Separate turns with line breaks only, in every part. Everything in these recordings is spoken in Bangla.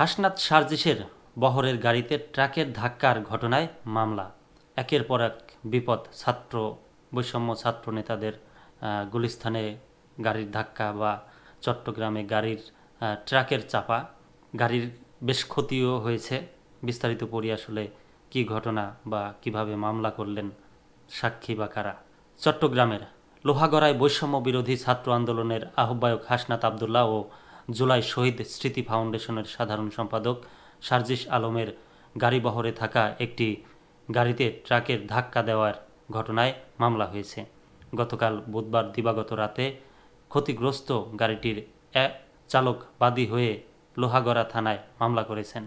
হাসনাত সার্জিসের বহরের গাড়িতে ট্রাকের ধাক্কার ঘটনায় মামলা। একের পর এক বিপদ, বৈষম্য ছাত্র নেতাদের গুলিস্তানে গাড়ির ধাক্কা বা চট্টগ্রামে গাড়ির ট্রাকের চাপা, গাড়ির বেশ ক্ষতিও হয়েছে। বিস্তারিত পড়ি আসলে কি ঘটনা বা কিভাবে মামলা করলেন সাক্ষী বা কারা। চট্টগ্রামের লোহাগড়ায় বৈষম্য বিরোধী ছাত্র আন্দোলনের আহ্বায়ক হাসনাত আবদুল্লাহ ও জুলাই শহীদ স্মৃতি ফাউন্ডেশনের সাধারণ সম্পাদক সার্জিস আলমের গাড়িবহরে থাকা একটি গাড়িতে ট্রাকের ধাক্কা দেওয়ার ঘটনায় মামলা হয়েছে। গতকাল বুধবার দিবাগত রাতে ক্ষতিগ্রস্ত গাড়িটির চালক বাদী হয়ে লোহাগড়া থানায় মামলা করেছেন।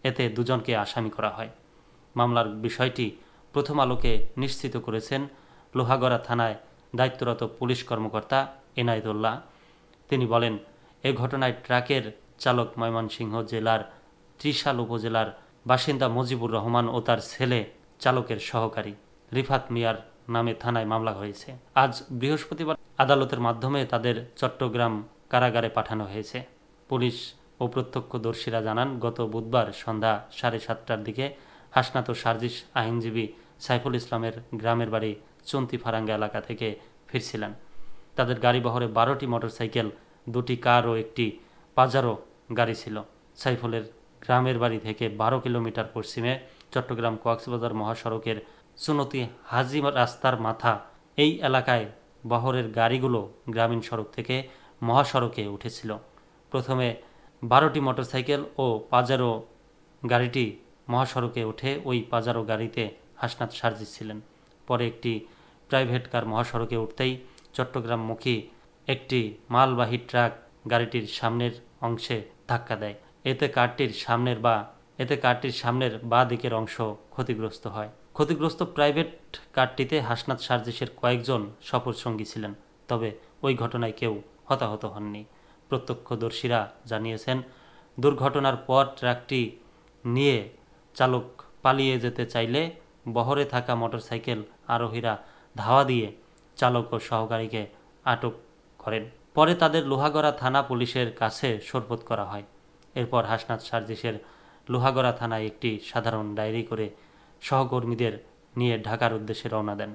এতে দুজনকে আসামি করা হয়। মামলার বিষয়টি প্রথম আলোকে নিশ্চিত করেছেন লোহাগড়া থানায় দায়িত্বরত পুলিশ কর্মকর্তা এনায়েতুল্লাহ। তিনি বলেন, এ ঘটনায় ট্রাকের চালক ময়মনসিংহ জেলার ত্রিশাল উপজেলার বাসিন্দা মুজিবুর রহমান ও তার ছেলে চালকের সহকারী রিফাত মিয়ার নামে থানায় মামলা হয়েছে। আজ বৃহস্পতিবার আদালতের মাধ্যমে তাদের চট্টগ্রাম কারাগারে পাঠানো হয়েছে। পুলিশ ও প্রত্যক্ষদর্শীরা জানান, গত বুধবার সন্ধ্যা 7:30টার দিকে হাসনাত ও সার্জিস আইনজীবী সাইফুল ইসলামের গ্রামের বাড়ি চন্তিফারাঙ্গা এলাকা থেকে ফিরছিলেন। তাদের গাড়িবহরে 12টি মোটরসাইকেল, 2টি কার ও একটি পাজারো গাড়ি ছিল। সাইফুলের গ্রামের বাড়ি থেকে 12 কিলোমিটার পশ্চিমে চট্টগ্রাম কক্সবাজার মহাসড়কের চুনতি হাজি রাস্তার মাথা এই এলাকায় বহরের গাড়িগুলো গ্রামীণ সড়ক থেকে মহাসড়কে উঠেছিল। প্রথমে 12টি মোটরসাইকেল ও পাজারো গাড়িটি মহাসড়কে উঠে ওই পাজারো গাড়িতে হাসনাত সার্জিস ছিলেন। পরে একটি প্রাইভেট কার মহাসড়কে উঠতেই চট্টগ্রামমুখী একটি মালবাহী ট্রাক গাড়িটির সামনের অংশে ধাক্কা দেয়। এতে কারটির সামনের বাঁ দিকের অংশ ক্ষতিগ্রস্ত হয়। ক্ষতিগ্রস্ত প্রাইভেট কারটিতে হাসনাত সার্জিসের কয়েকজন সফরসঙ্গী ছিলেন, তবে ওই ঘটনায় কেউ হতাহত হননি। প্রত্যক্ষদর্শীরা জানিয়েছেন, দুর্ঘটনার পর ট্রাকটি নিয়ে চালক পালিয়ে যেতে চাইলে বহরে থাকা মোটরসাইকেল আরোহীরা ধাওয়া দিয়ে চালক ও সহকারীকে আটক করেন। পরে তাদের লোহাগড়া থানা পুলিশের কাছে সোপর্দ করা হয়। এরপর হাসনাত সার্জিসের লোহাগড়া থানায় একটি সাধারণ ডায়েরি করে সহকর্মীদের নিয়ে ঢাকার উদ্দেশ্যে রওনা দেন।